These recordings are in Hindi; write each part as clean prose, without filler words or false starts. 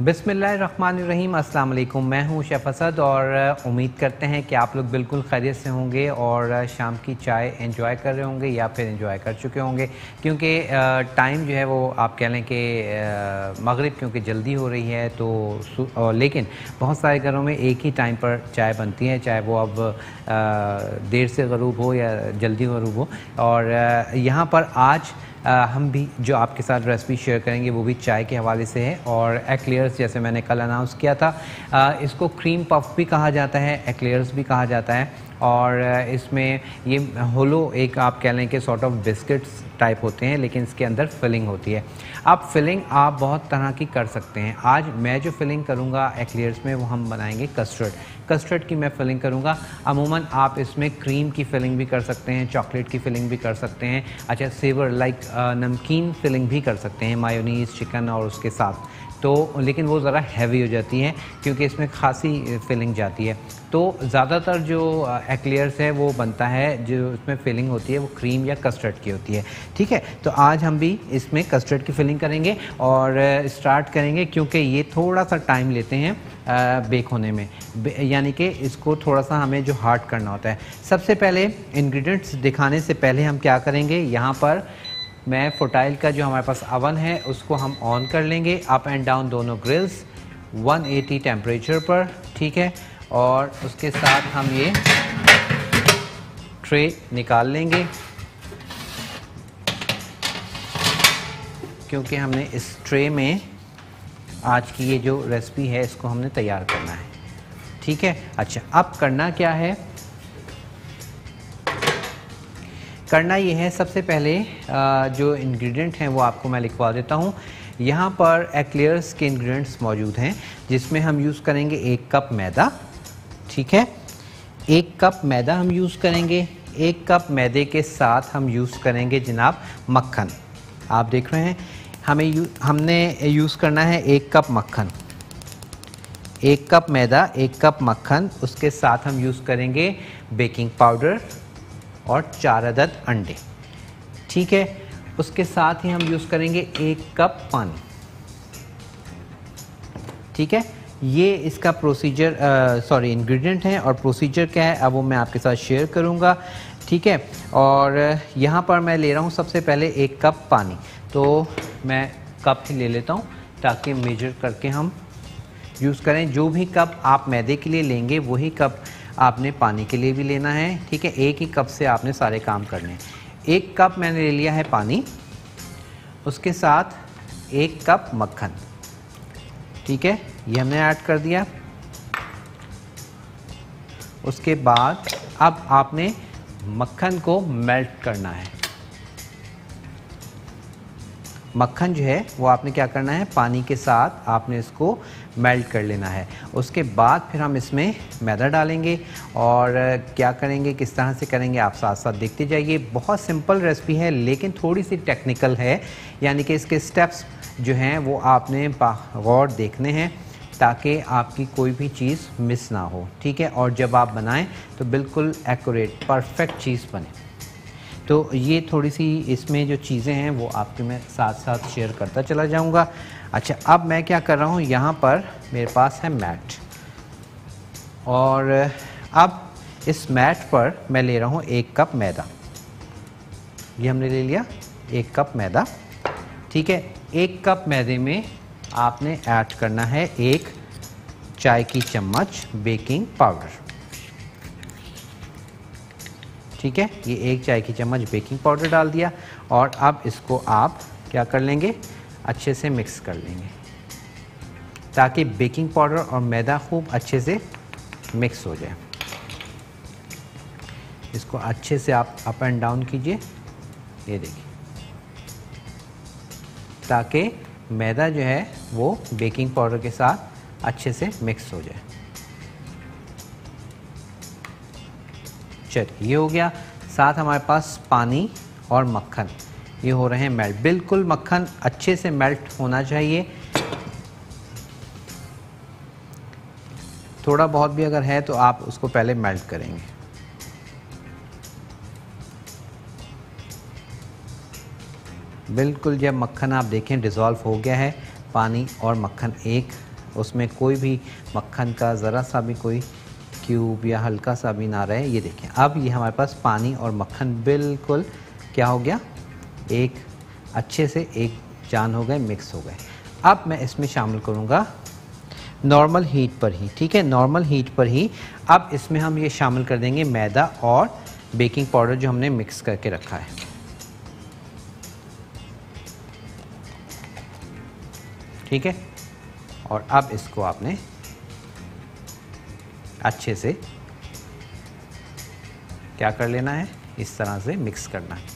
बिस्मिल्लाहिर्रहमानिर्रहीम, अस्सलाम वालेकुम। मैं हूं शेफ़ असद और उम्मीद करते हैं कि आप लोग बिल्कुल खैरियत से होंगे और शाम की चाय एंजॉय कर रहे होंगे या फिर एंजॉय कर चुके होंगे, क्योंकि टाइम जो है वो आप कह लें कि मगरिब क्योंकि जल्दी हो रही है तो लेकिन बहुत सारे घरों में एक ही टाइम पर चाय बनती है, चाहे वो अब देर से ग़रूब हो या जल्दी ग़रूब हो। और यहाँ पर आज हम भी जो आपके साथ रेसिपी शेयर करेंगे वो भी चाय के हवाले से है। और एक्लेयर्स, जैसे मैंने कल अनाउंस किया था, इसको क्रीम पफ भी कहा जाता है, एक्लेयर्स भी कहा जाता है। और इसमें ये होलो एक आप कह लें कि सॉर्ट ऑफ बिस्किट्स टाइप होते हैं, लेकिन इसके अंदर फिलिंग होती है। अब फिलिंग आप बहुत तरह की कर सकते हैं। आज मैं जो फिलिंग करूँगा एक्लेयर्स में वो हम बनाएंगे कस्टर्ड की मैं फिलिंग करूँगा। अमूमन आप इसमें क्रीम की फिलिंग भी कर सकते हैं, चॉकलेट की फिलिंग भी कर सकते हैं, अच्छा सेवर लाइक नमकीन फिलिंग भी कर सकते हैं, मायोनीज़ चिकन और उसके साथ। तो लेकिन वो ज़रा हैवी हो जाती है क्योंकि इसमें खासी फिलिंग जाती है। तो ज़्यादातर जो एक्लेयर्स है वो बनता है, जो इसमें फिलिंग होती है वो क्रीम या कस्टर्ड की होती है। ठीक है, तो आज हम भी इसमें कस्टर्ड की फिलिंग करेंगे और स्टार्ट करेंगे, क्योंकि ये थोड़ा सा टाइम लेते हैं बेक होने में, यानी कि इसको थोड़ा सा हमें जो हार्ड करना होता है। सबसे पहले इंग्रेडिएंट्स दिखाने से पहले हम क्या करेंगे, यहाँ पर मैं फोटाइल का जो हमारे पास अवन है उसको हम ऑन कर लेंगे, अप एंड डाउन दोनों ग्रिल्स 180 टेम्परेचर पर। ठीक है, और उसके साथ हम ये ट्रे निकाल लेंगे, क्योंकि हमने इस ट्रे में आज की ये जो रेसिपी है इसको हमने तैयार करना है। ठीक है, अच्छा अब करना क्या है, करना ये है सबसे पहले जो इंग्रेडिएंट हैं वो आपको मैं लिखवा देता हूँ। यहाँ पर एक्लेयर्स के इंग्रेडिएंट्स मौजूद हैं, जिसमें हम यूज़ करेंगे 1 कप मैदा। ठीक है, 1 कप मैदा हम यूज़ करेंगे। 1 कप मैदे के साथ हम यूज़ करेंगे जनाब मक्खन। आप देख रहे हैं हमने यूज़ करना है 1 कप मक्खन। 1 कप मैदा, 1 कप मक्खन, उसके साथ हम यूज़ करेंगे बेकिंग पाउडर और 4 अदद अंडे। ठीक है, उसके साथ ही हम यूज़ करेंगे 1 कप पानी। ठीक है, ये इसका प्रोसीजर इंग्रेडिएंट है और प्रोसीजर क्या है अब वो मैं आपके साथ शेयर करूँगा। ठीक है, और यहाँ पर मैं ले रहा हूँ सबसे पहले 1 कप पानी, तो मैं कप ही ले लेता हूँ ताकि मेजर करके हम यूज़ करें। जो भी कप आप मैदे के लिए लेंगे वही कप आपने पानी के लिए भी लेना है। ठीक है, एक ही कप से आपने सारे काम करने हैं। 1 कप मैंने ले लिया है पानी, उसके साथ 1 कप मक्खन। ठीक है, ये हमने ऐड कर दिया। उसके बाद अब आपने मक्खन को मेल्ट करना है। मक्खन जो है वो आपने क्या करना है, पानी के साथ आपने इसको मेल्ट कर लेना है। उसके बाद फिर हम इसमें मैदा डालेंगे और क्या करेंगे, किस तरह से करेंगे आप साथ साथ देखते जाइए। बहुत सिंपल रेसिपी है लेकिन थोड़ी सी टेक्निकल है, यानी कि इसके स्टेप्स जो हैं वो आपने गौर देखने हैं ताकि आपकी कोई भी चीज़ मिस ना हो। ठीक है, और जब आप बनाएं तो बिल्कुल एक्यूरेट परफेक्ट चीज़ बने। तो ये थोड़ी सी इसमें जो चीज़ें हैं वो आपके मैं साथ साथ शेयर करता चला जाऊंगा। अच्छा, अब मैं क्या कर रहा हूँ, यहाँ पर मेरे पास है मैट, और अब इस मैट पर मैं ले रहा हूँ 1 कप मैदा। ये हमने ले लिया 1 कप मैदा। ठीक है, 1 कप मैदे में आपने ऐड करना है 1 चाय की चम्मच बेकिंग पाउडर। ठीक है, ये 1 चाय की चम्मच बेकिंग पाउडर डाल दिया और अब इसको आप क्या कर लेंगे, अच्छे से मिक्स कर लेंगे ताकि बेकिंग पाउडर और मैदा खूब अच्छे से मिक्स हो जाए। इसको अच्छे से आप अप एंड डाउन कीजिए, ये देखिए, ताकि मैदा जो है वो बेकिंग पाउडर के साथ अच्छे से मिक्स हो जाए। चलिए, ये हो गया। साथ हमारे पास पानी और मक्खन ये हो रहे हैं मेल्ट। बिल्कुल मक्खन अच्छे से मेल्ट होना चाहिए। थोड़ा बहुत भी अगर है तो आप उसको पहले मेल्ट करेंगे। बिल्कुल जब मक्खन आप देखें डिज़ोल्व हो गया है, पानी और मक्खन एक उसमें कोई भी मक्खन का ज़रा सा भी कोई क्यूब या हल्का सा भी ना रहे। ये देखें, अब ये हमारे पास पानी और मक्खन बिल्कुल क्या हो गया, एक अच्छे से एक जान हो गए, मिक्स हो गए। अब मैं इसमें शामिल करूँगा नॉर्मल हीट पर ही, ठीक है, नॉर्मल हीट पर ही। अब इसमें हम ये शामिल कर देंगे मैदा और बेकिंग पाउडर जो हमने मिक्स करके रखा है। ठीक है, और अब इसको आपने अच्छे से क्या कर लेना है, इस तरह से मिक्स करना है।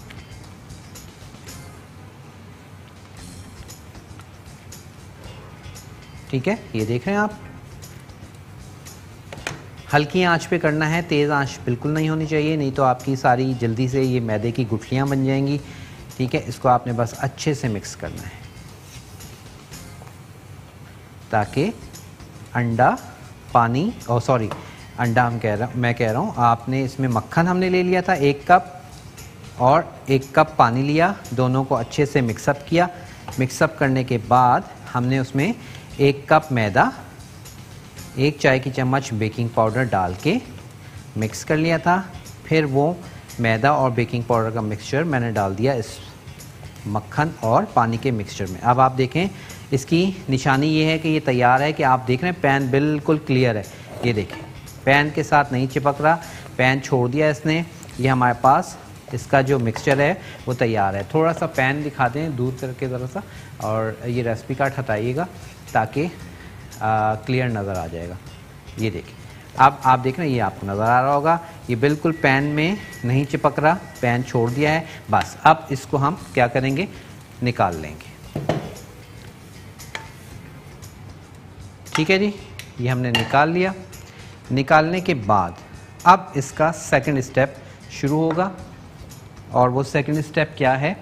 ठीक है, ये देख रहे हैं आप, हल्की आंच पे करना है, तेज़ आंच बिल्कुल नहीं होनी चाहिए, नहीं तो आपकी सारी जल्दी से ये मैदे की गुठलियाँ बन जाएंगी। ठीक है, इसको आपने बस अच्छे से मिक्स करना है ताकि अंडा पानी और सॉरी अंडा मैं कह रहा हूँ, आपने इसमें मक्खन हमने ले लिया था 1 कप और 1 कप पानी लिया, दोनों को अच्छे से मिक्सअप किया। मिक्सअप करने के बाद हमने उसमें 1 कप मैदा, 1 चाय की चम्मच बेकिंग पाउडर डाल के मिक्स कर लिया था। फिर वो मैदा और बेकिंग पाउडर का मिक्सचर मैंने डाल दिया इस मक्खन और पानी के मिक्सचर में। अब आप देखें, इसकी निशानी ये है कि ये तैयार है, कि आप देख रहे हैं पैन बिल्कुल क्लियर है। ये देखें, पैन के साथ नहीं चिपक रहा, पैन छोड़ दिया इसने। ये हमारे पास इसका जो मिक्सचर है वो तैयार है। थोड़ा सा पैन दिखा दें दूर करके ज़रा सा, और ये रेसिपी कार्ड हटाइएगा ताकि क्लियर नज़र आ जाएगा। ये देखिए, अब आप देख रहे हैं, ये आपको नज़र आ रहा होगा, ये बिल्कुल पैन में नहीं चिपक रहा, पैन छोड़ दिया है। बस अब इसको हम क्या करेंगे, निकाल लेंगे। ठीक है जी, ये हमने निकाल लिया। निकालने के बाद अब इसका सेकंड स्टेप शुरू होगा, और वो सेकंड स्टेप क्या है,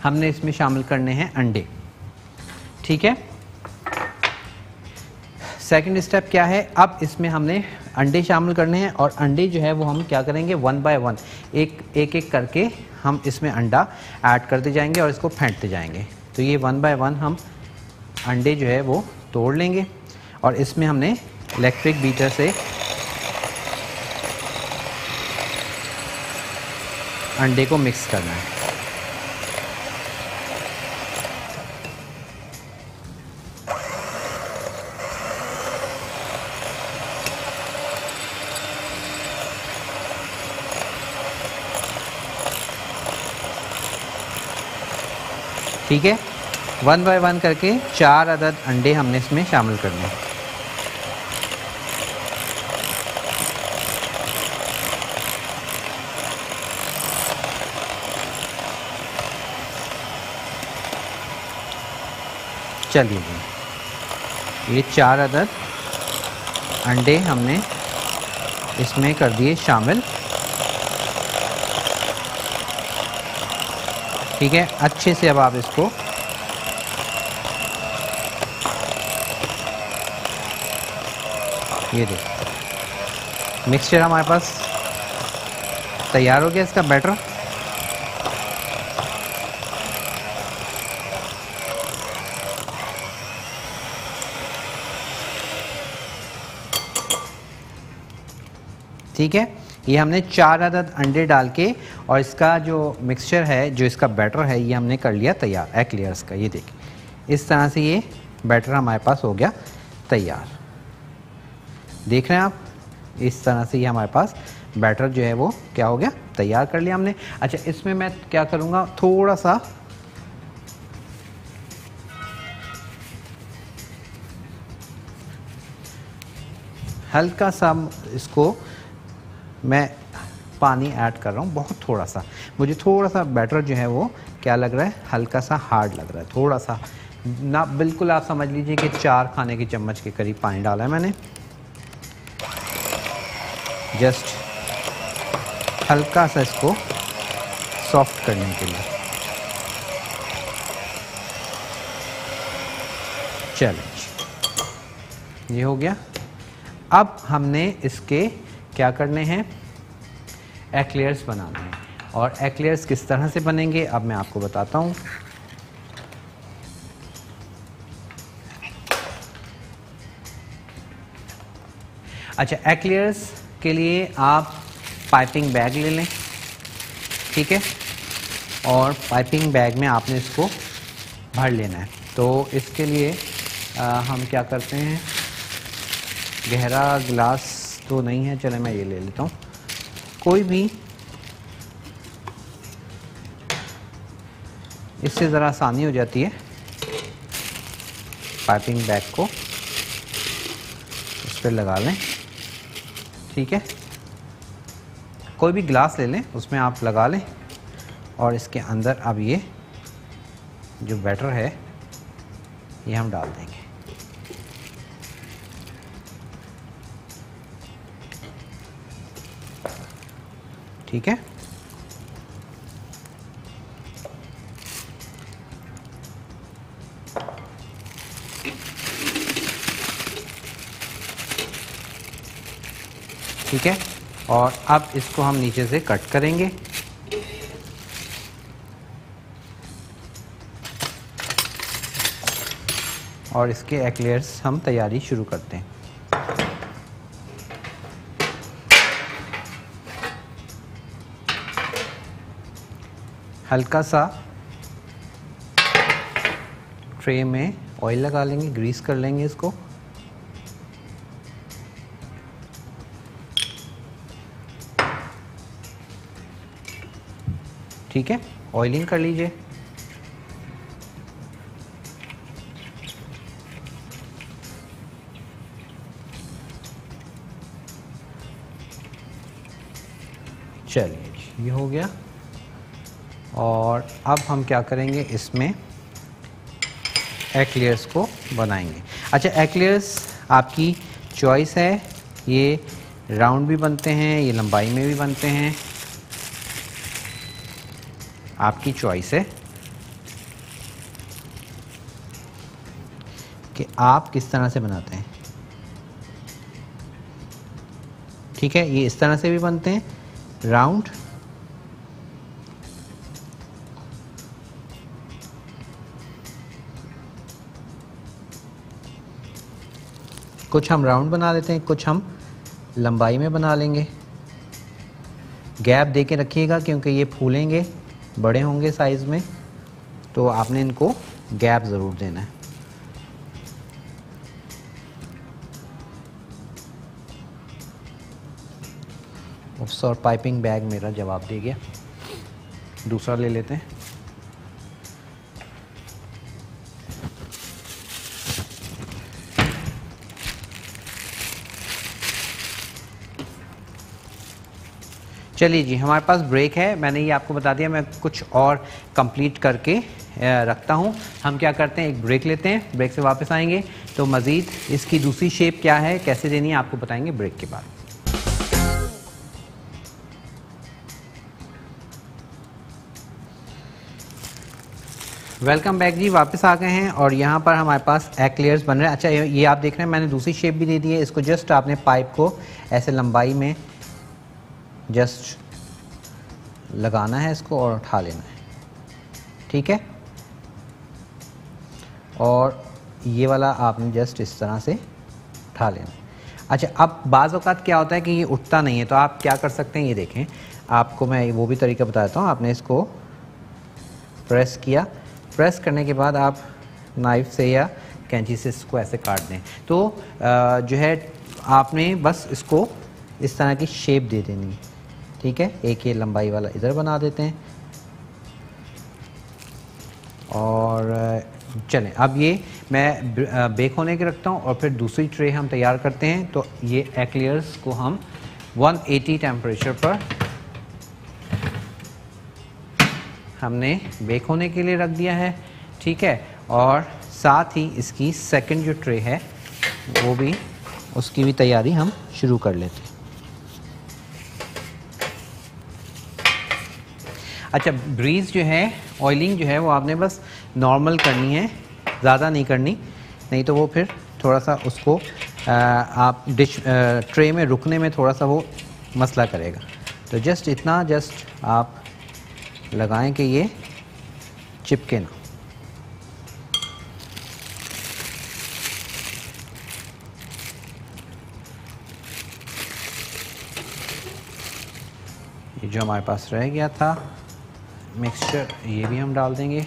हमने इसमें शामिल करने हैं अंडे। ठीक है, सेकंड स्टेप क्या है, अब इसमें हमने अंडे शामिल करने हैं, और अंडे जो है वो हम क्या करेंगे, 1 बाय 1 एक करके हम इसमें अंडा ऐड करते जाएंगे और इसको फेंटते जाएंगे। तो ये 1 बाय 1 हम अंडे जो है वो तोड़ लेंगे, और इसमें हमने इलेक्ट्रिक बीटर से अंडे को मिक्स करना है। ठीक है, 1 बाय 1 करके 4 अदद अंडे हमने इसमें शामिल करने हैं। चलिए जी, ये 4 अदद अंडे हमने इसमें कर दिए शामिल। ठीक है, अच्छे से अब आप इसको ये देखिए, मिक्सचर हमारे पास तैयार हो गया, इसका बैटर। ठीक है, ये हमने 4 अदद अंडे डाल के, और इसका जो मिक्सचर है, जो इसका बैटर है, ये हमने कर लिया तैयार एक्लेयर्स का। ये देखिए, इस तरह से ये बैटर हमारे पास हो गया तैयार। देख रहे हैं आप, इस तरह से ये हमारे पास बैटर जो है वो क्या हो गया, तैयार कर लिया हमने। अच्छा, इसमें मैं क्या करूँगा, थोड़ा सा हल्का सा इसको मैं पानी ऐड कर रहा हूँ, बहुत थोड़ा सा। मुझे थोड़ा सा बैटर जो है वो क्या लग रहा है, हल्का सा हार्ड लग रहा है, थोड़ा सा ना, बिल्कुल आप समझ लीजिए कि 4 खाने की चम्मच के करीब पानी डाला है मैंने, जस्ट हल्का सा इसको सॉफ्ट करने के लिए। चलिए, ये हो गया। अब हमने इसके क्या करने हैं, एक्लेयर्स बनाने हैं, और एक्लेयर्स किस तरह से बनेंगे अब मैं आपको बताता हूँ। अच्छा, एक्लेयर्स के लिए आप पाइपिंग बैग ले लें, ठीक है, और पाइपिंग बैग में आपने इसको भर लेना है। तो इसके लिए हम क्या करते हैं, गहरा गिलास तो नहीं है, चले मैं ये ले लेता हूँ, कोई भी, इससे ज़रा आसानी हो जाती है। पाइपिंग बैग को इस पर लगा लें, ठीक है, कोई भी ग्लास ले लें, उसमें आप लगा लें और इसके अंदर अब ये जो बैटर है ये हम डाल देंगे। ठीक है, ठीक है, और अब इसको हम नीचे से कट करेंगे। और इसके एक्लेयर्स हम तैयारी शुरू करते हैं। हल्का सा ट्रे में ऑयल लगा लेंगे, ग्रीस कर लेंगे इसको। ठीक है, ऑयलिंग कर लीजिए। चलिए, ये हो गया। और अब हम क्या करेंगे, इसमें एक्लेयर्स को बनाएंगे। अच्छा, एक्लेयर्स आपकी चॉइस है, ये राउंड भी बनते हैं, ये लंबाई में भी बनते हैं, आपकी चॉइस है कि आप किस तरह से बनाते हैं। ठीक है, ये इस तरह से भी बनते हैं, राउंड, कुछ हम राउंड बना लेते हैं, कुछ हम लंबाई में बना लेंगे। गैप दे के रखिएगा क्योंकि ये फूलेंगे, बड़े होंगे साइज़ में, तो आपने इनको गैप ज़रूर देना है। और पाइपिंग बैग मेरा जवाब दे गया। दूसरा ले लेते हैं। चलिए जी, हमारे पास ब्रेक है, मैंने ये आपको बता दिया, मैं कुछ और कंप्लीट करके रखता हूँ। हम क्या करते हैं, एक ब्रेक लेते हैं, ब्रेक से वापस आएंगे तो मज़ीद इसकी दूसरी शेप क्या है, कैसे देनी है, आपको बताएंगे ब्रेक के बाद। वेलकम बैक जी, वापस आ गए हैं और यहाँ पर हमारे पास एक्लेयर्स बन रहे हैं। अच्छा, ये आप देख रहे हैं मैंने दूसरी शेप भी दे दी है। इसको जस्ट आपने पाइप को ऐसे लंबाई में जस्ट लगाना है इसको और उठा लेना है, ठीक है। और ये वाला आपने जस्ट इस तरह से उठा लेना है। अच्छा, अब बाज़ औक़ात क्या होता है कि ये उठता नहीं है, तो आप क्या कर सकते हैं, ये देखें, आपको मैं वो भी तरीका बताता हूँ। आपने इसको प्रेस किया, प्रेस करने के बाद आप नाइफ़ से या कैंची से इसको ऐसे काट दें, तो जो है आपने बस इसको इस तरह की शेप दे देनी है, ठीक है। एक ये लंबाई वाला इधर बना देते हैं और चलें, अब ये मैं बेक होने के रखता हूँ और फिर दूसरी ट्रे हम तैयार करते हैं। तो ये एक्लेयर्स को हम 180 टेम्परेचर पर हमने बेक होने के लिए रख दिया है, ठीक है। और साथ ही इसकी सेकंड जो ट्रे है वो भी, उसकी भी तैयारी हम शुरू कर लेते हैं। अच्छा, ब्रीज जो है, ऑयलिंग जो है वो आपने बस नॉर्मल करनी है, ज़्यादा नहीं करनी, नहीं तो वो फिर थोड़ा सा उसको आप डिश ट्रे में रुकने में थोड़ा सा वो मसला करेगा। तो जस्ट इतना जस्ट आप लगाएं कि ये चिपके ना। जो हमारे पास रह गया था मिक्सचर, ये भी हम डाल देंगे।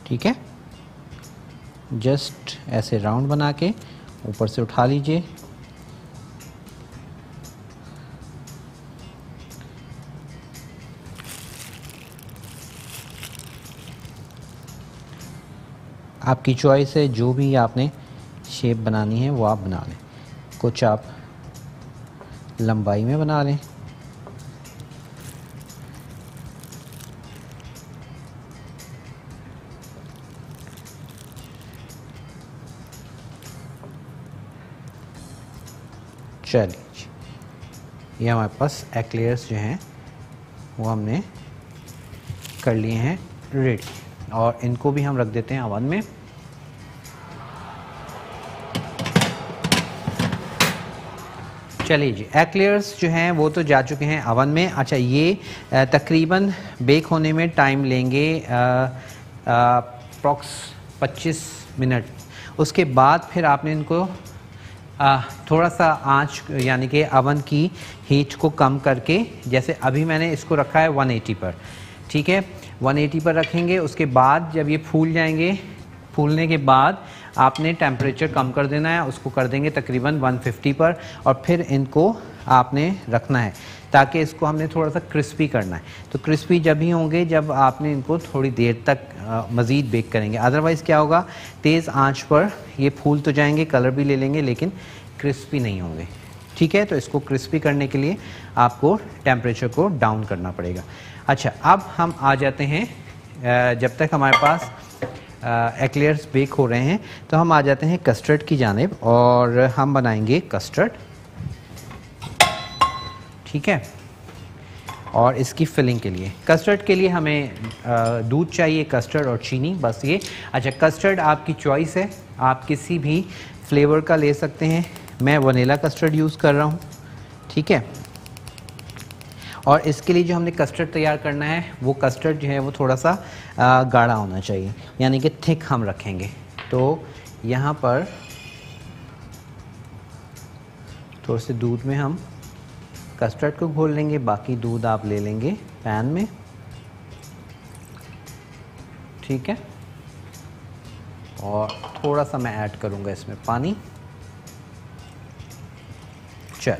ठीक है, जस्ट ऐसे राउंड बना के ऊपर से उठा लीजिए। आपकी चॉइस है, जो भी आपने शेप बनानी है वो आप बना लें। कुछ आप लंबाई में बना लें, चलिए ये हमारे पास एक्लेयर्स जो हैं वो हमने कर लिए हैं रेडी, और इनको भी हम रख देते हैं ओवन में। चलिए जी, एक्लेयर्स जो हैं वो तो जा चुके हैं ओवन में। अच्छा, ये तकरीबन बेक होने में टाइम लेंगे अप्रॉक्स 25 मिनट। उसके बाद फिर आपने इनको थोड़ा सा आंच यानी कि अवन की हीट को कम करके, जैसे अभी मैंने इसको रखा है 180 पर, ठीक है, 180 पर रखेंगे। उसके बाद जब ये फूल जाएंगे, फूलने के बाद आपने टेम्परेचर कम कर देना है, उसको कर देंगे तकरीबन 150 पर, और फिर इनको आपने रखना है ताकि इसको हमने थोड़ा सा क्रिस्पी करना है। तो क्रिस्पी जब ही होंगे जब आपने इनको थोड़ी देर तक मज़ीद बेक करेंगे, अदरवाइज़ क्या होगा, तेज़ आंच पर ये फूल तो जाएंगे, कलर भी ले लेंगे, लेकिन क्रिस्पी नहीं होंगे। ठीक है, तो इसको क्रिस्पी करने के लिए आपको टेम्परेचर को डाउन करना पड़ेगा। अच्छा, अब हम आ जाते हैं, जब तक हमारे पास एक्लेयर्स बेक हो रहे हैं तो हम आ जाते हैं कस्टर्ड की जानिब, और हम बनाएंगे कस्टर्ड। ठीक है, और इसकी फिलिंग के लिए, कस्टर्ड के लिए हमें दूध चाहिए, कस्टर्ड और चीनी, बस ये। अच्छा, कस्टर्ड आपकी चॉइस है, आप किसी भी फ्लेवर का ले सकते हैं। मैं वनीला कस्टर्ड यूज़ कर रहा हूँ। ठीक है, और इसके लिए जो हमने कस्टर्ड तैयार करना है वो कस्टर्ड जो है वो थोड़ा सा गाढ़ा होना चाहिए, यानी कि थिक हम रखेंगे। तो यहाँ पर थोड़े से दूध में हम कस्टर्ड को घोल लेंगे, बाकी दूध आप ले लेंगे पैन में। ठीक है, और थोड़ा सा मैं ऐड करूँगा इसमें पानी। चल,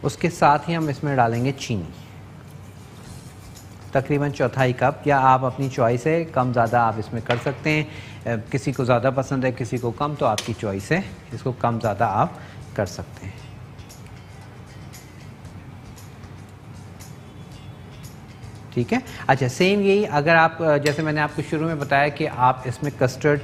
उसके साथ ही हम इसमें डालेंगे चीनी, तकरीबन चौथाई कप, या आप अपनी चॉइस है, कम ज़्यादा आप इसमें कर सकते हैं। किसी को ज़्यादा पसंद है, किसी को कम, तो आपकी चॉइस है, इसको कम ज़्यादा आप कर सकते हैं। ठीक है, अच्छा, सेम यही अगर आप, जैसे मैंने आपको शुरू में बताया कि आप इसमें कस्टर्ड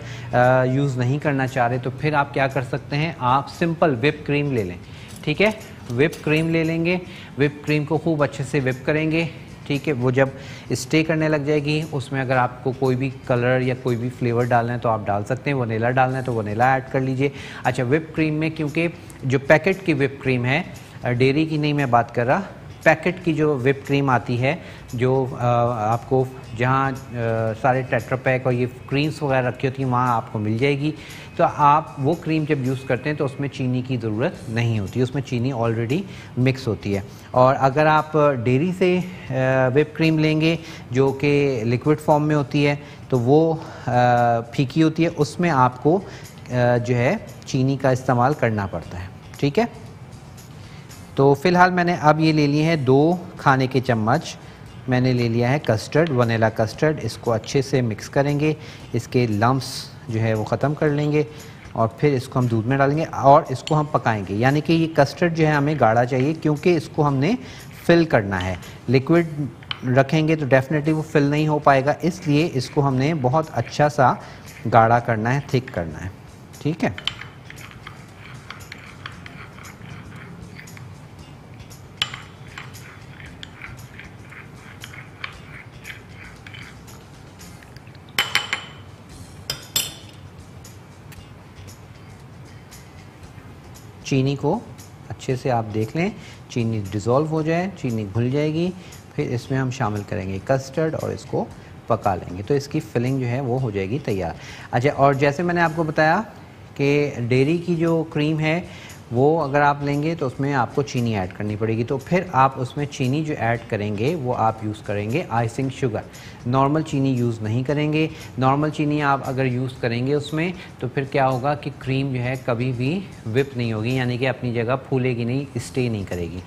यूज़ नहीं करना चाह रहे, तो फिर आप क्या कर सकते हैं, आप सिंपल व्हिप क्रीम ले लें। ठीक है, व्हिप क्रीम ले लेंगे, व्हिप क्रीम को खूब अच्छे से व्हिप करेंगे। ठीक है, वो जब स्टे करने लग जाएगी, उसमें अगर आपको कोई भी कलर या कोई भी फ्लेवर डालना है तो आप डाल सकते हैं। वनीला डालना है तो वनीला ऐड कर लीजिए। अच्छा, व्हिप क्रीम में, क्योंकि जो पैकेट की व्हिप क्रीम है, डेयरी की नहीं मैं बात कर रहा, पैकेट की जो व्हिप क्रीम आती है, जो आपको जहाँ सारे टेट्रा पैक और ये क्रीम्स वगैरह रखी होती हैं वहाँ आपको मिल जाएगी। तो आप वो क्रीम जब यूज़ करते हैं तो उसमें चीनी की ज़रूरत नहीं होती, उसमें चीनी ऑलरेडी मिक्स होती है। और अगर आप डेयरी से व्हिप क्रीम लेंगे जो कि लिक्विड फॉर्म में होती है, तो वो फीकी होती है, उसमें आपको जो है चीनी का इस्तेमाल करना पड़ता है। ठीक है, तो फ़िलहाल मैंने अब ये ले लिए हैं 2 खाने के चम्मच, मैंने ले लिया है कस्टर्ड, वनीला कस्टर्ड। इसको अच्छे से मिक्स करेंगे, इसके लम्स जो है वो ख़त्म कर लेंगे, और फिर इसको हम दूध में डालेंगे और इसको हम पकाएंगे। यानी कि ये कस्टर्ड जो है हमें गाढ़ा चाहिए, क्योंकि इसको हमने फिल करना है। लिक्विड रखेंगे तो डेफिनेटली वो फिल नहीं हो पाएगा, इसलिए इसको हमने बहुत अच्छा सा गाढ़ा करना है, थिक करना है। ठीक है, चीनी को अच्छे अच्छे से आप देख लें, चीनी डिज़ोल्व हो जाए, चीनी घुल जाएगी। फिर इसमें हम शामिल करेंगे कस्टर्ड और इसको पका लेंगे, तो इसकी फिलिंग जो है वो हो जाएगी तैयार। अच्छा, और जैसे मैंने आपको बताया कि डेयरी की जो क्रीम है वो अगर आप लेंगे तो उसमें आपको चीनी ऐड करनी पड़ेगी, तो फिर आप उसमें चीनी जो ऐड करेंगे वो आप यूज़ करेंगे आइसिंग शुगर, नॉर्मल चीनी यूज़ नहीं करेंगे। नॉर्मल चीनी आप अगर यूज़ करेंगे उसमें तो फिर क्या होगा कि क्रीम जो है कभी भी विप नहीं होगी, यानी कि अपनी जगह फूलेगी नहीं, स्टे नहीं करेगी।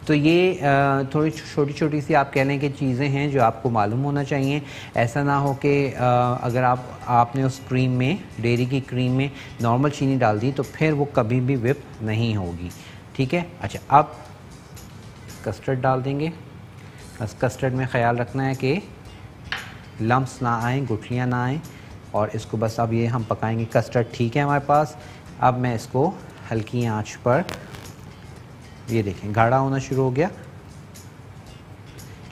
तो ये थोड़ी छोटी छोटी सी आप कह लें कि चीज़ें हैं जो आपको मालूम होना चाहिए। ऐसा ना हो कि अगर आपने उस क्रीम में, डेयरी की क्रीम में नॉर्मल चीनी डाल दी तो फिर वो कभी भी विप नहीं होगी, ठीक है। अच्छा, अब कस्टर्ड डाल देंगे। कस्टर्ड में ख़्याल रखना है कि लम्प्स ना आएँ, गुठलियाँ ना आएँ, और इसको बस अब ये हम पकाएंगे। कस्टर्ड ठीक है हमारे पास। अब मैं इसको हल्की आंच पर, ये देखें गाढ़ा होना शुरू हो गया,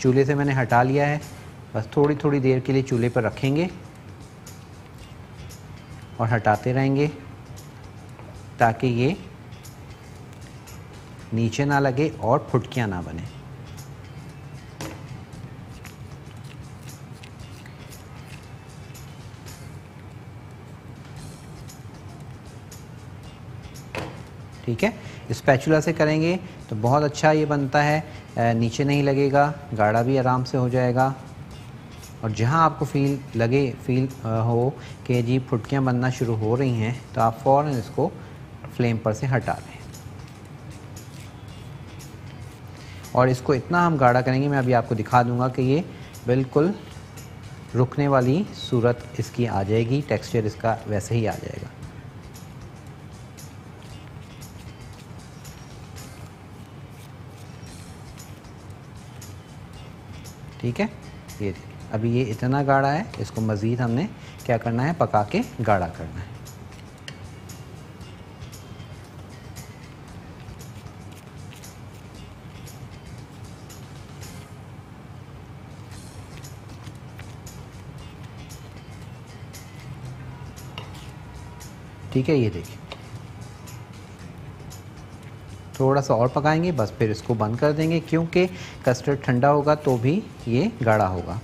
चूल्हे से मैंने हटा लिया है। बस थोड़ी थोड़ी देर के लिए चूल्हे पर रखेंगे और हटाते रहेंगे ताकि ये नीचे ना लगे और फुटकियाँ ना बने। ठीक है, स्पैचुला से करेंगे तो बहुत अच्छा ये बनता है, नीचे नहीं लगेगा, गाढ़ा भी आराम से हो जाएगा। और जहाँ आपको फील हो कि जी फुटकियाँ बनना शुरू हो रही हैं तो आप फ़ौरन इसको फ्लेम पर से हटा दें। और इसको इतना हम गाढ़ा करेंगे, मैं अभी आपको दिखा दूंगा कि ये बिल्कुल रुकने वाली सूरत इसकी आ जाएगी, टेक्सचर इसका वैसे ही आ जाएगा। ठीक है, ये अभी ये इतना गाढ़ा है, इसको मज़ीद हमने क्या करना है, पका के गाढ़ा करना है। ठीक है, ये देखिए थोड़ा सा और पकाएंगे, बस फिर इसको बंद कर देंगे, क्योंकि कस्टर्ड ठंडा होगा तो भी ये गाढ़ा होगा।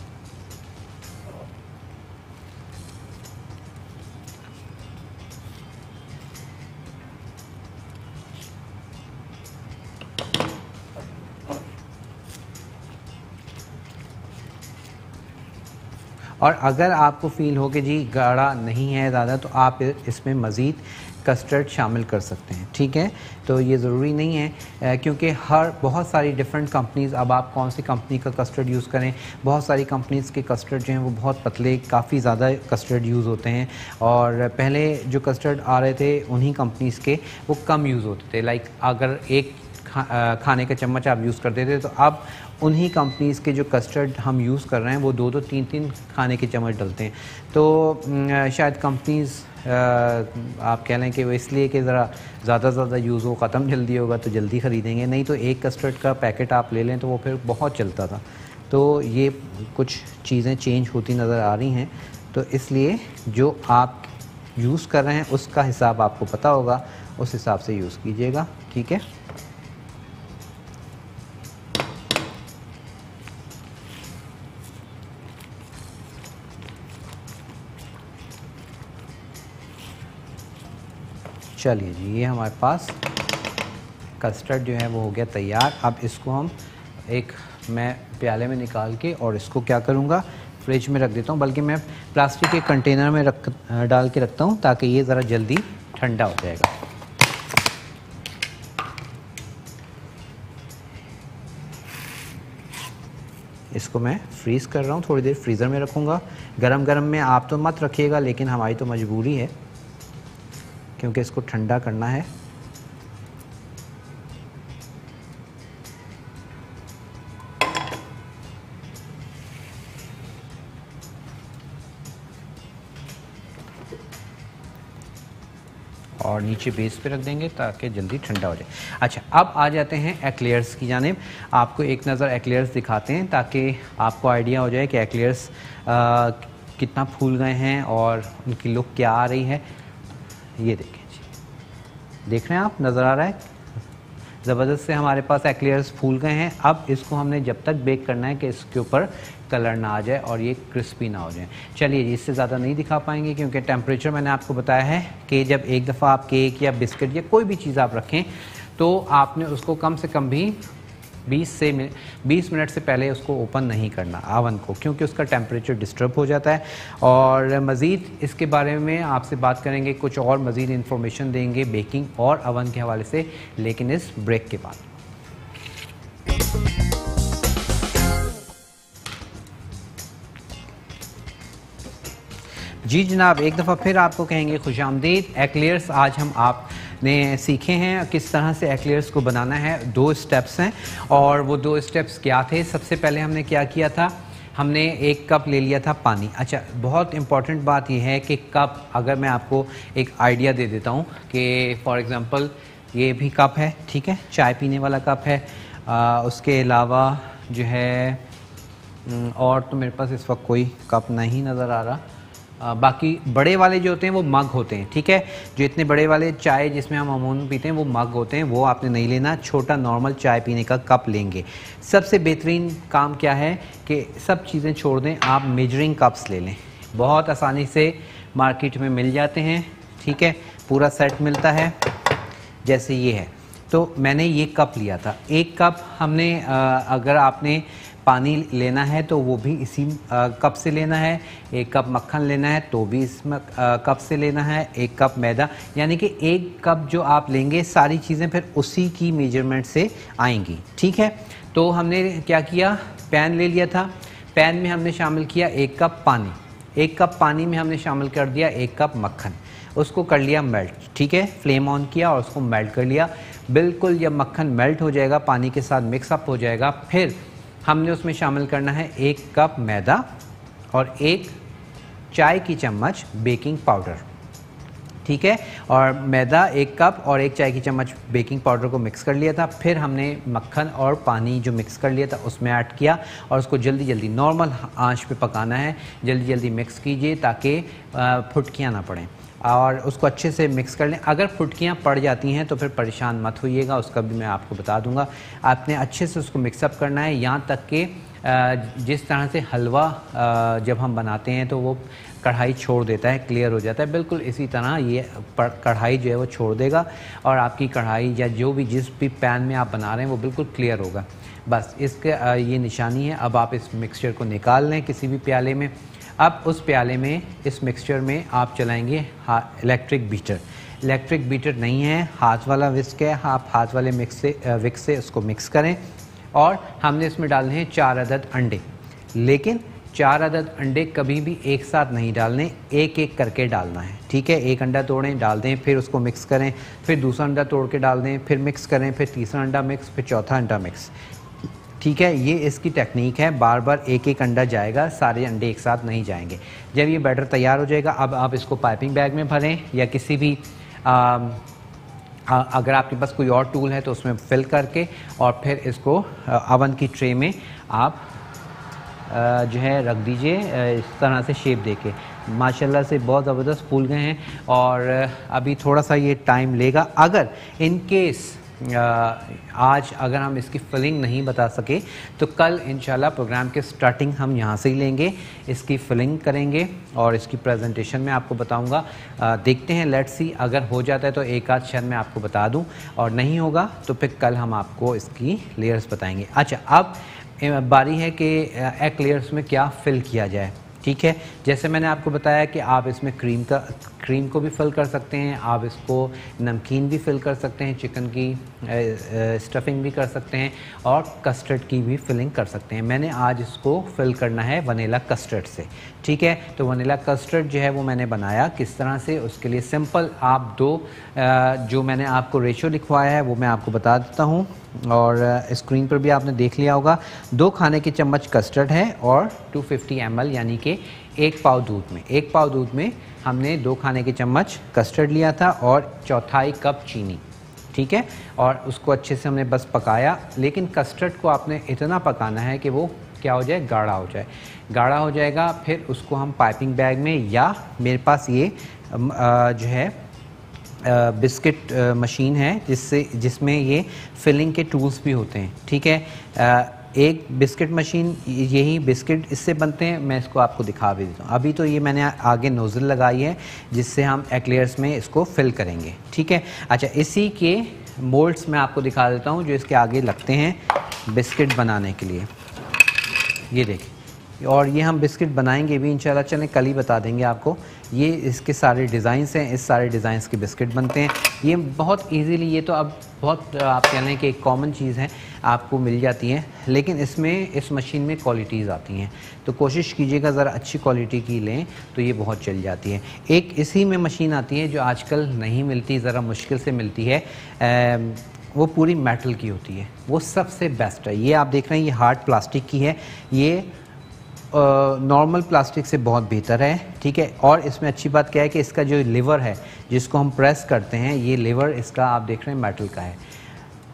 और अगर आपको फ़ील हो कि जी गाढ़ा नहीं है ज़्यादा, तो आप इसमें मज़ीद कस्टर्ड शामिल कर सकते हैं, ठीक है। तो ये ज़रूरी नहीं है, क्योंकि बहुत सारी डिफरेंट कंपनीज़, अब आप कौन सी कंपनी का कस्टर्ड यूज़ करें, बहुत सारी कंपनीज़ के कस्टर्ड जो हैं वो बहुत पतले, काफ़ी ज़्यादा कस्टर्ड यूज़ होते हैं, और पहले जो कस्टर्ड आ रहे थे उन्हीं कंपनीज़ के वो कम यूज़ होते थे। लाइक अगर एक खाने का चम्मच आप यूज़ करते थे, तो अब उन्हीं कंपनीज़ के जो कस्टर्ड हम यूज़ कर रहे हैं वो 2-2 3-3 खाने के चम्मच डलते हैं। तो शायद कंपनीज़ आप कह लें कि वो इसलिए कि ज़रा ज़्यादा से ज़्यादा यूज़ हो, ख़त्म जल्दी होगा तो जल्दी ख़रीदेंगे, नहीं तो एक कस्टर्ड का पैकेट आप ले लें तो वो फिर बहुत चलता था। तो ये कुछ चीज़ें चेंज होती नज़र आ रही हैं, तो इसलिए जो आप यूज़ कर रहे हैं उसका हिसाब आपको पता होगा, उस हिसाब से यूज़ कीजिएगा, ठीक है। चलिए जी, ये हमारे पास कस्टर्ड जो है वो हो गया तैयार। अब इसको हम मैं प्याले में निकाल के और इसको क्या करूँगा, फ्रिज में रख देता हूँ, बल्कि मैं प्लास्टिक के कंटेनर में डाल के रखता हूँ ताकि ये ज़रा जल्दी ठंडा हो जाएगा। इसको मैं फ्रीज़ कर रहा हूँ, थोड़ी देर फ्रीज़र में रखूँगा। गरम गरम में आप तो मत रखिएगा, लेकिन हमारी तो मजबूरी है क्योंकि इसको ठंडा करना है। और नीचे बेस पे रख देंगे ताकि जल्दी ठंडा हो जाए। अच्छा, अब आ जाते हैं एक्लेयर्स की जानिब। आपको एक नज़र एक्लेयर्स दिखाते हैं ताकि आपको आइडिया हो जाए कि एक्लेयर्स कितना फूल गए हैं और उनकी लुक क्या आ रही है। ये देखें जी, देख रहे हैं आप, नज़र आ रहा है ज़बरदस्त से हमारे पास एक्लेयर्स फूल गए हैं। अब इसको हमने जब तक बेक करना है कि इसके ऊपर कलर ना आ जाए और ये क्रिस्पी ना हो जाए। चलिए जी, इससे ज़्यादा नहीं दिखा पाएंगे क्योंकि टेम्परेचर मैंने आपको बताया है कि जब एक दफ़ा आप केक या बिस्किट या कोई भी चीज़ आप रखें तो आपने उसको कम से कम भी 20 मिनट से पहले उसको ओपन नहीं करना ओवन को, क्योंकि उसका टेम्परेचर डिस्टर्ब हो जाता है। और मज़ीद इसके बारे में आपसे बात करेंगे, कुछ और मज़ीद इन्फॉर्मेशन देंगे बेकिंग और ओवन के हवाले से, लेकिन इस ब्रेक के बाद। जी जनाब, एक दफ़ा फिर आपको कहेंगे खुशामदीद। एक्लेयर्स आज हम आपने सीखे हैं किस तरह से एक्लेयर्स को बनाना है। 2 स्टेप्स हैं और वो 2 स्टेप्स क्या थे। सबसे पहले हमने क्या किया था, हमने 1 कप ले लिया था पानी। अच्छा, बहुत इम्पॉर्टेंट बात यह है कि कप, अगर मैं आपको एक आइडिया दे देता हूँ कि फॉर एग्ज़ाम्पल ये भी कप है, ठीक है, चाय पीने वाला कप है। उसके अलावा जो है और तो मेरे पास इस वक्त कोई कप नहीं नज़र आ रहा। बाकी बड़े वाले जो होते हैं वो मग होते हैं, ठीक है। जो इतने बड़े वाले चाय जिसमें हम अमूमन पीते हैं वो मग होते हैं, वो आपने नहीं लेना। छोटा नॉर्मल चाय पीने का कप लेंगे। सबसे बेहतरीन काम क्या है कि सब चीज़ें छोड़ दें, आप मेजरिंग कप्स ले लें। बहुत आसानी से मार्केट में मिल जाते हैं, ठीक है, पूरा सेट मिलता है जैसे ये है। तो मैंने ये कप लिया था। 1 कप हमने अगर आपने पानी लेना है तो वो भी इसी कप से लेना है। 1 कप मक्खन लेना है तो भी इस कप से लेना है। 1 कप मैदा, यानी कि 1 कप जो आप लेंगे सारी चीज़ें फिर उसी की मेजरमेंट से आएंगी, ठीक है। तो हमने क्या किया, पैन ले लिया था। पैन में हमने शामिल किया 1 कप पानी। 1 कप पानी में हमने शामिल कर दिया 1 कप मक्खन। उसको कर लिया मेल्ट, ठीक है। फ्लेम ऑन किया और उसको मेल्ट कर लिया। बिल्कुल जब मक्खन मेल्ट हो जाएगा, पानी के साथ मिक्सअप हो जाएगा, फिर हमने उसमें शामिल करना है 1 कप मैदा और 1 चाय की चम्मच बेकिंग पाउडर, ठीक है। और मैदा 1 कप और 1 चाय की चम्मच बेकिंग पाउडर को मिक्स कर लिया था। फिर हमने मक्खन और पानी जो मिक्स कर लिया था उसमें ऐड किया और उसको जल्दी जल्दी नॉर्मल आंच पे पकाना है। जल्दी जल्दी मिक्स कीजिए ताकि फुटकियाँ ना पड़ें और उसको अच्छे से मिक्स कर लें। अगर फुटकियाँ पड़ जाती हैं तो फिर परेशान मत होइएगा, उसका भी मैं आपको बता दूंगा। आपने अच्छे से उसको मिक्सअप करना है, यहाँ तक कि जिस तरह से हलवा जब हम बनाते हैं तो वो कढ़ाई छोड़ देता है, क्लियर हो जाता है, बिल्कुल इसी तरह ये कढ़ाई जो है वो छोड़ देगा और आपकी कढ़ाई या जो भी जिस भी पैन में आप बना रहे हैं वो बिल्कुल क्लियर होगा। बस इसके ये निशानी है। अब आप इस मिक्सचर को निकाल लें किसी भी प्याले में। अब उस प्याले में, इस मिक्सचर में आप चलाएंगे इलेक्ट्रिक बीटर। इलेक्ट्रिक बीटर नहीं है, हाथ वाला विस्क है। आप हाथ वाले विस्क से उसको मिक्स करें और हमने इसमें डालने हैं 4 अदद अंडे। लेकिन 4 अदद अंडे कभी भी एक साथ नहीं डालने, एक एक करके डालना है, ठीक है। 1 अंडा तोड़ें, डाल दें, फिर उसको मिक्स करें, फिर दूसरा अंडा तोड़ के डाल दें, फिर मिक्स करें, फिर तीसरा अंडा मिक्स, फिर चौथा अंडा मिक्स, ठीक है। ये इसकी टेक्निक है। बार बार एक एक अंडा जाएगा, सारे अंडे एक साथ नहीं जाएंगे। जब ये बैटर तैयार हो जाएगा, अब आप इसको पाइपिंग बैग में भरें या किसी भी अगर आपके पास कोई और टूल है तो उसमें फिल करके और फिर इसको ओवन की ट्रे में आप जो है रख दीजिए इस तरह से शेप देके। माशाल्लाह से बहुत ज़बरदस्त फूल गए हैं और अभी थोड़ा सा ये टाइम लेगा। अगर इन केस आज अगर हम इसकी फिलिंग नहीं बता सके तो कल इंशाल्लाह प्रोग्राम के स्टार्टिंग हम यहाँ से ही लेंगे, इसकी फिलिंग करेंगे और इसकी प्रेजेंटेशन में आपको बताऊँगा। देखते हैं, लेट्स सी, अगर हो जाता है तो एक आध शायद मैं आपको बता दूँ और नहीं होगा तो फिर कल हम आपको इसकी लेयर्स बताएंगे। अच्छा, अब बारी है कि एग लेयर्स में क्या फिल किया जाए, ठीक है। जैसे मैंने आपको बताया कि आप इसमें क्रीम को भी फिल कर सकते हैं, आप इसको नमकीन भी फिल कर सकते हैं, चिकन की स्टफिंग भी कर सकते हैं और कस्टर्ड की भी फिलिंग कर सकते हैं। मैंने आज इसको फिल करना है वनीला कस्टर्ड से, ठीक है। तो वनीला कस्टर्ड जो है वो मैंने बनाया किस तरह से, उसके लिए सिंपल आप जो मैंने आपको रेशो लिखवाया है वो मैं आपको बता देता हूँ और स्क्रीन पर भी आपने देख लिया होगा। 2 खाने के चम्मच कस्टर्ड है और 250 ml यानी कि 1 पाव दूध में, 1 पाव दूध में हमने 2 खाने के चम्मच कस्टर्ड लिया था और 1/4 कप चीनी, ठीक है। और उसको अच्छे से हमने बस पकाया, लेकिन कस्टर्ड को आपने इतना पकाना है कि वो क्या हो जाए, गाढ़ा हो जाए। गाढ़ा हो जाएगा, फिर उसको हम पाइपिंग बैग में, या मेरे पास ये जो है बिस्किट मशीन है जिसमें ये फिलिंग के टूल्स भी होते हैं, ठीक है। एक बिस्किट मशीन, यही बिस्किट इससे बनते हैं, मैं इसको आपको दिखा भी देता हूँ। अभी तो ये मैंने आगे नोज़ल लगाई है जिससे हम एक्लेयर्स में इसको फिल करेंगे, ठीक है। अच्छा, इसी के मोल्ड्स मैं आपको दिखा देता हूँ जो इसके आगे लगते हैं बिस्किट बनाने के लिए। ये देखिए, और ये हम बिस्किट बनाएंगे भी इंशाल्लाह, चलें कल ही बता देंगे आपको। ये इसके सारे डिज़ाइंस हैं, इस सारे डिज़ाइंस के बिस्किट बनते हैं। ये बहुत इजीली, ये तो अब बहुत आप कह लें कि एक कॉमन चीज़ है, आपको मिल जाती है, लेकिन इसमें इस मशीन में क्वालिटीज़ आती हैं, तो कोशिश कीजिएगा ज़रा अच्छी क्वालिटी की लें तो ये बहुत चल जाती है। एक इसी में मशीन आती है जो आजकल नहीं मिलती, ज़रा मुश्किल से मिलती है, वो पूरी मेटल की होती है, वो सबसे बेस्ट है। ये आप देख रहे हैं, ये हार्ड प्लास्टिक की है, ये नॉर्मल प्लास्टिक से बहुत बेहतर है, ठीक है। और इसमें अच्छी बात क्या है कि इसका जो लिवर है जिसको हम प्रेस करते हैं, ये लिवर इसका आप देख रहे हैं मेटल का है।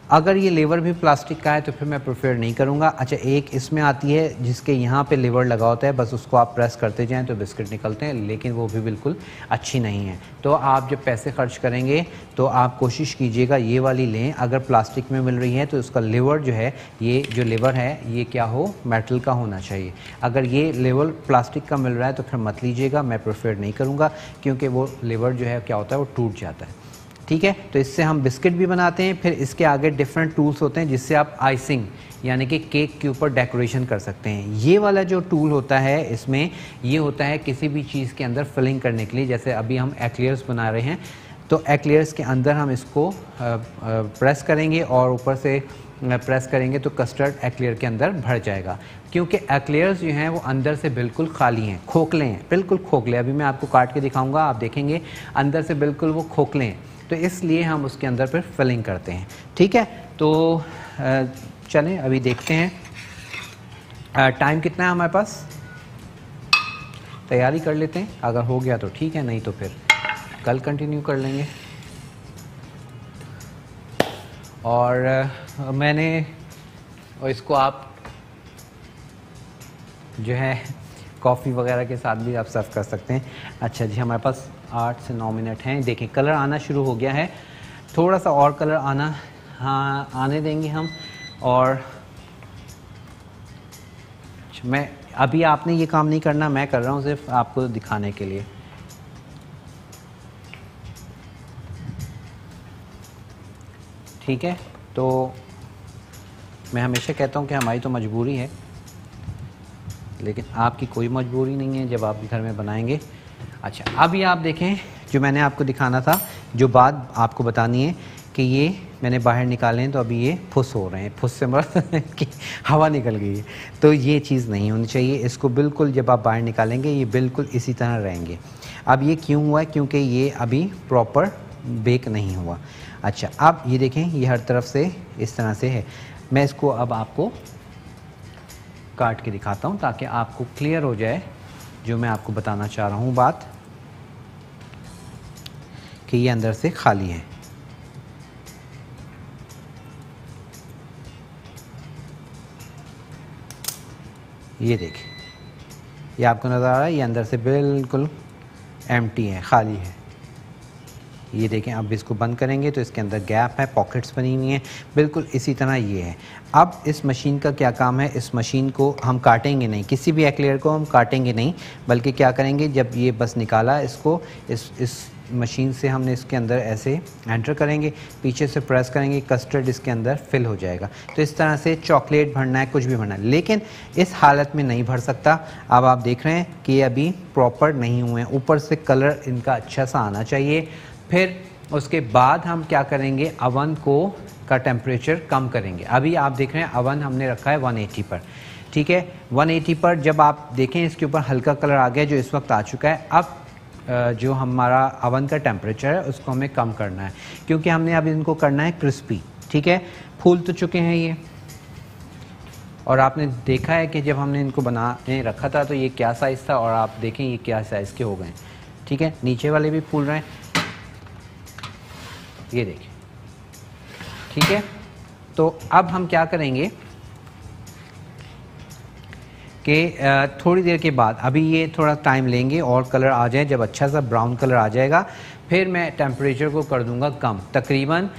अगर ये लेवर भी प्लास्टिक का है तो फिर मैं प्रेफर नहीं करूँगा। अच्छा, एक इसमें आती है जिसके यहाँ पे लेवर लगा होता है, बस उसको आप प्रेस करते जाएं तो बिस्किट निकलते हैं, लेकिन वो भी बिल्कुल अच्छी नहीं है। तो आप जब पैसे खर्च करेंगे तो आप कोशिश कीजिएगा ये वाली लें। अगर प्लास्टिक में मिल रही है तो उसका लेवर जो है, ये जो लेवर है ये क्या हो, मेटल का होना चाहिए। अगर ये लेवर प्लास्टिक का मिल रहा है तो फिर मत लीजिएगा, मैं प्रेफर नहीं करूँगा, क्योंकि वो लेवर जो है क्या होता है, वो टूट जाता है, ठीक है। तो इससे हम बिस्किट भी बनाते हैं। फिर इसके आगे डिफरेंट टूल्स होते हैं जिससे आप आइसिंग यानी कि केक के ऊपर डेकोरेशन कर सकते हैं। ये वाला जो टूल होता है इसमें, ये होता है किसी भी चीज़ के अंदर फिलिंग करने के लिए। जैसे अभी हम एक्लेयर्स बना रहे हैं, तो एक्लेयर्स के अंदर हम इसको प्रेस करेंगे और ऊपर से प्रेस करेंगे तो कस्टर्ड एक्लेयर के अंदर भर जाएगा, क्योंकि एक्लेयर्स जो हैं वो अंदर से बिल्कुल खाली हैं, खोखले हैं, बिल्कुल खोखले। अभी मैं आपको काट के दिखाऊंगा, आप देखेंगे अंदर से बिल्कुल वो खोखले हैं, तो इसलिए हम उसके अंदर फिर फिलिंग करते हैं, ठीक है। तो चलें अभी देखते हैं टाइम कितना है हमारे पास, तैयारी कर लेते हैं। अगर हो गया तो ठीक है, नहीं तो फिर कल कंटिन्यू कर लेंगे। और मैंने, और इसको आप जो है कॉफ़ी वगैरह के साथ भी आप सर्व कर सकते हैं। अच्छा जी, हमारे पास 8 से 9 मिनट हैं। देखिए कलर आना शुरू हो गया है, थोड़ा सा और कलर आने देंगे हम। और मैं अभी, आपने ये काम नहीं करना, मैं कर रहा हूँ सिर्फ आपको दिखाने के लिए। ठीक है, तो मैं हमेशा कहता हूँ कि हमारी तो मजबूरी है, लेकिन आपकी कोई मजबूरी नहीं है जब आप घर में बनाएंगे। अच्छा, अभी आप देखें, जो मैंने आपको दिखाना था, जो बात आपको बतानी है कि ये मैंने बाहर निकाले हैं तो अभी ये फुस हो रहे हैं, फुस से मतलब कि हवा निकल गई है, तो ये चीज़ नहीं होनी चाहिए। इसको बिल्कुल जब आप बाहर निकालेंगे ये बिल्कुल इसी तरह रहेंगे। अब ये क्यों हुआ है, क्योंकि ये अभी प्रॉपर बेक नहीं हुआ। अच्छा, अब ये देखें, ये हर तरफ से इस तरह से है। मैं इसको अब आपको काट के दिखाता हूँ ताकि आपको क्लियर हो जाए जो मैं आपको बताना चाह रहा हूँ बात, कि ये अंदर से खाली है। ये देखिए, ये आपको नज़र आ रहा है, ये अंदर से बिल्कुल एम्प्टी है, खाली है। ये देखें, अब इसको बंद करेंगे तो इसके अंदर गैप है, पॉकेट्स बनी हुई हैं, बिल्कुल इसी तरह ये है। अब इस मशीन का क्या काम है, इस मशीन को हम काटेंगे नहीं, किसी भी एक्लेयर को हम काटेंगे नहीं, बल्कि क्या करेंगे, जब ये बस निकाला इसको, इस मशीन से हमने इसके अंदर ऐसे एंटर करेंगे, पीछे से प्रेस करेंगे, कस्टर्ड इसके अंदर फिल हो जाएगा। तो इस तरह से चॉकलेट भरना है, कुछ भी भरना है, लेकिन इस हालत में नहीं भर सकता। अब आप देख रहे हैं कि ये अभी प्रॉपर नहीं हुए हैं, ऊपर से कलर इनका अच्छा सा आना चाहिए। फिर उसके बाद हम क्या करेंगे, अवन का टेम्परेचर कम करेंगे। अभी आप देख रहे हैं अवन हमने रखा है 180 पर, ठीक है। 180 पर जब आप देखें इसके ऊपर हल्का कलर आ गया जो इस वक्त आ चुका है। अब जो हमारा अवन का टेम्परेचर है उसको हमें कम करना है, क्योंकि हमने अब इनको करना है क्रिस्पी, ठीक है। फूल तो चुके हैं ये, और आपने देखा है कि जब हमने इनको बनाने रखा था तो ये क्या साइज़ था, और आप देखें ये क्या साइज़ के हो गए, ठीक है। नीचे वाले भी फूल रहे हैं, ये देखिए, ठीक है। तो अब हम क्या करेंगे, कि थोड़ी देर के बाद, अभी ये थोड़ा टाइम लेंगे और कलर आ जाए, जब अच्छा सा ब्राउन कलर आ जाएगा फिर मैं टेम्परेचर को कर दूंगा कम, तकरीबन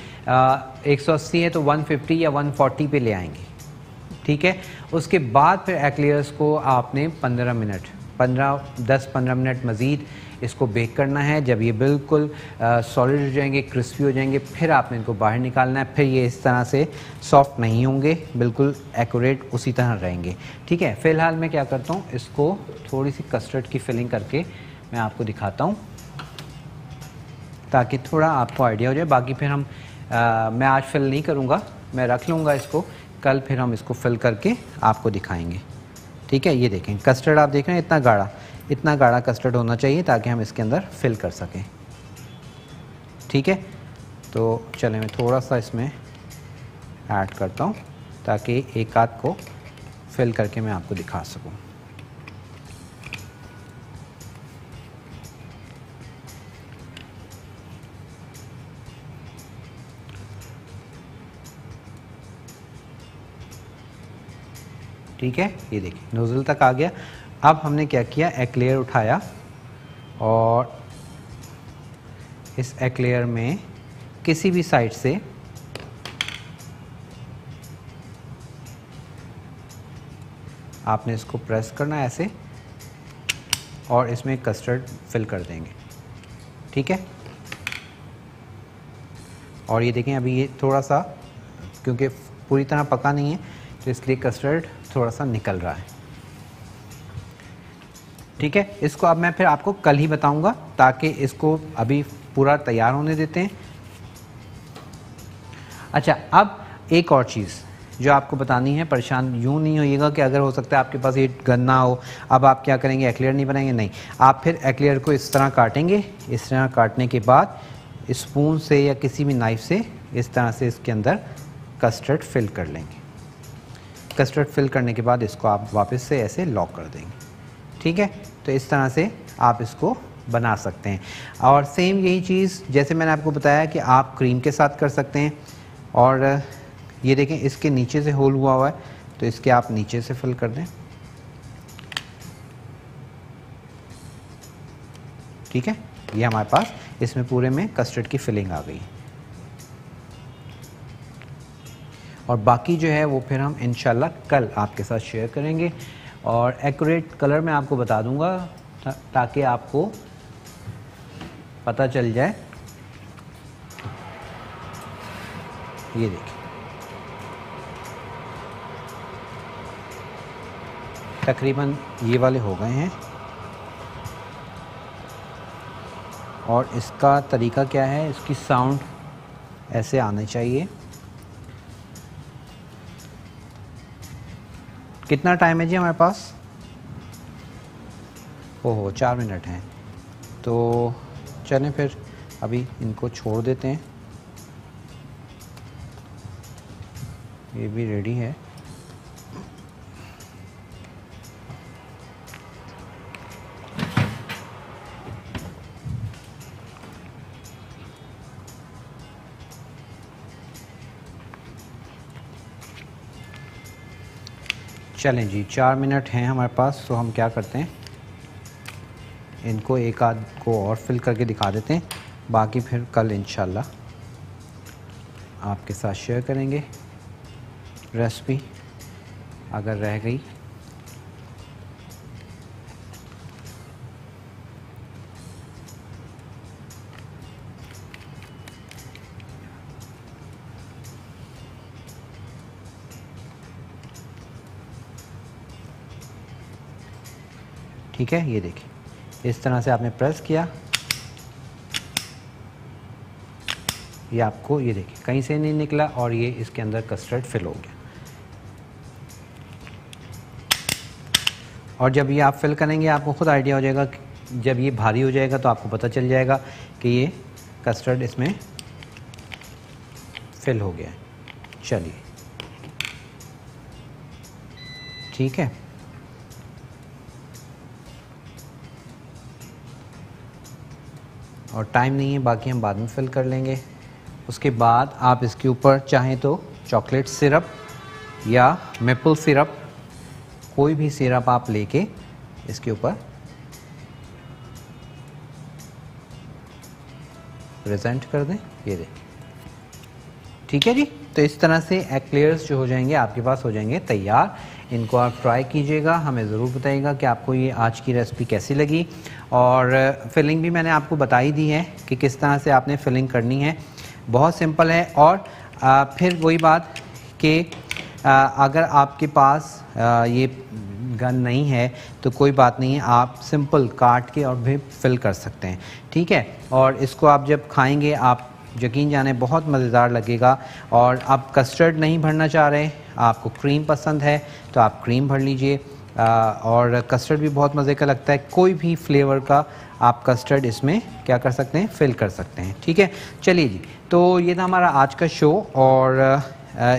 180 है तो 150 या 140 पे ले आएंगे, ठीक है। उसके बाद फिर एक्लेयर्स को आपने 10-15 मिनट मज़ीद इसको बेक करना है। जब ये बिल्कुल सॉलिड हो जाएंगे, क्रिस्पी हो जाएंगे, फिर आपने इनको बाहर निकालना है। फिर ये इस तरह से सॉफ्ट नहीं होंगे, बिल्कुल एक्यूरेट उसी तरह रहेंगे, ठीक है। फ़िलहाल मैं क्या करता हूँ, इसको थोड़ी सी कस्टर्ड की फिलिंग करके मैं आपको दिखाता हूँ ताकि थोड़ा आपको आइडिया हो जाए। बाकी फिर हम मैं आज फिल नहीं करूँगा, मैं रख लूँगा इसको, कल फिर हम इसको फिल करके आपको दिखाएंगे, ठीक है। ये देखें कस्टर्ड आप देख रहे हैं, इतना गाढ़ा कस्टर्ड होना चाहिए ताकि हम इसके अंदर फिल कर सकें, ठीक है। तो चलें मैं थोड़ा सा इसमें ऐड करता हूँ ताकि एक आध को फिल करके मैं आपको दिखा सकूँ। ठीक है, ये देखिए नोज़ल तक आ गया। अब हमने क्या किया, एक्लेयर उठाया और इस एक्लेयर में किसी भी साइड से आपने इसको प्रेस करना है ऐसे और इसमें कस्टर्ड फिल कर देंगे, ठीक है। और ये देखें अभी ये थोड़ा सा, क्योंकि पूरी तरह पका नहीं है तो इसलिए कस्टर्ड थोड़ा सा निकल रहा है, ठीक है। इसको अब मैं फिर आपको कल ही बताऊंगा ताकि इसको अभी पूरा तैयार होने देते हैं। अच्छा, अब एक और चीज़ जो आपको बतानी है, परेशान यूँ नहीं होइएगा कि अगर हो सकता है आपके पास ये गन्ना हो, अब आप क्या करेंगे, एक्लेयर नहीं बनाएंगे, नहीं, आप फिर एक्लेयर को इस तरह काटेंगे। इस तरह काटने के बाद स्पून से या किसी भी नाइफ से इस तरह से इसके अंदर कस्टर्ड फिल कर लेंगे। कस्टर्ड फिल करने के बाद इसको आप वापस से ऐसे लॉक कर देंगे, ठीक है। तो इस तरह से आप इसको बना सकते हैं। और सेम यही चीज़ जैसे मैंने आपको बताया कि आप क्रीम के साथ कर सकते हैं। और ये देखें इसके नीचे से होल हुआ है तो इसके आप नीचे से फिल कर दें, ठीक है। ये हमारे पास इसमें पूरे में कस्टर्ड की फिलिंग आ गई और बाकी जो है वो फिर हम इंशाल्लाह कल आपके साथ शेयर करेंगे और एक्यूरेट कलर मैं आपको बता दूंगा ताकि आपको पता चल जाए। ये देखिए तकरीबन ये वाले हो गए हैं और इसका तरीका क्या है, इसकी साउंड ऐसे आने चाहिए। कितना टाइम है जी हमारे पास? ओहो 4 मिनट हैं, तो चलें फिर अभी इनको छोड़ देते हैं। ये भी रेडी है। चलें जी 4 मिनट हैं हमारे पास, तो हम क्या करते हैं, इनको एक आध को और फिल करके दिखा देते हैं। बाकी फिर कल इंशाल्लाह आपके साथ शेयर करेंगे रेसिपी अगर रह गई। ठीक है, ये देखिए इस तरह से आपने प्रेस किया, ये आपको ये देखिए कहीं से नहीं निकला और ये इसके अंदर कस्टर्ड फिल हो गया। और जब ये आप फिल करेंगे आपको ख़ुद आइडिया हो जाएगा, जब ये भारी हो जाएगा तो आपको पता चल जाएगा कि ये कस्टर्ड इसमें फिल हो गया है। चलिए ठीक है, और टाइम नहीं है, बाकी हम बाद में फिल कर लेंगे। उसके बाद आप इसके ऊपर चाहें तो चॉकलेट सिरप या मेपल सिरप कोई भी सिरप आप लेके इसके ऊपर प्रेजेंट कर दें, ये दें। ठीक है जी, तो इस तरह से एक्लेयर्स जो हो जाएंगे आपके पास हो जाएंगे तैयार। इनको आप ट्राई कीजिएगा, हमें ज़रूर बताइएगा कि आपको ये आज की रेसिपी कैसी लगी। और फिलिंग भी मैंने आपको बताई दी है कि किस तरह से आपने फिलिंग करनी है, बहुत सिंपल है। और फिर वही बात कि अगर आपके पास ये गन नहीं है तो कोई बात नहीं है, आप सिंपल काट के और भी फिल कर सकते हैं। ठीक है, और इसको आप जब खाएंगे आप यकीन जाने बहुत मज़ेदार लगेगा। और आप कस्टर्ड नहीं भरना चाह रहे, आपको क्रीम पसंद है तो आप क्रीम भर लीजिए। और कस्टर्ड भी बहुत मज़े का लगता है, कोई भी फ्लेवर का आप कस्टर्ड इसमें क्या कर सकते हैं, फिल कर सकते हैं। ठीक है, चलिए जी, तो ये था हमारा आज का शो। और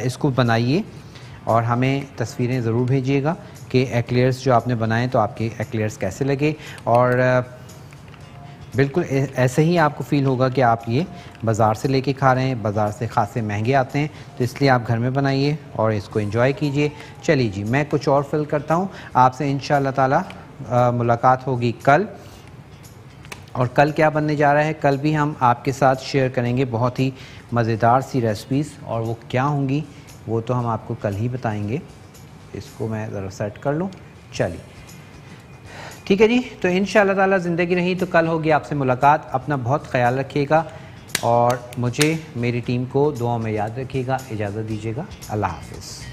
इसको बनाइए और हमें तस्वीरें ज़रूर भेजिएगा कि एक्लेयर्स जो आपने बनाए तो आपके एक्लेयर्स कैसे लगे। और बिल्कुल ऐसे ही आपको फ़ील होगा कि आप ये बाज़ार से लेके खा रहे हैं, बाज़ार से खासे महंगे आते हैं, तो इसलिए आप घर में बनाइए और इसको एंजॉय कीजिए। चलिए जी, मैं कुछ और फिल करता हूँ, आपसे इंशाअल्लाह ताला मुलाकात होगी कल। और कल क्या बनने जा रहा है, कल भी हम आपके साथ शेयर करेंगे बहुत ही मज़ेदार सी रेसिपीज़, और वो क्या होंगी वो तो हम आपको कल ही बताएंगे। इसको मैं ज़रा सेट कर लूँ। चलिए ठीक है जी, तो इंशाअल्लाह ताला ज़िंदगी रही तो कल होगी आपसे मुलाकात। अपना बहुत ख्याल रखिएगा और मुझे मेरी टीम को दुआ में याद रखिएगा। इजाज़त दीजिएगा, अल्लाह हाफ़िज़।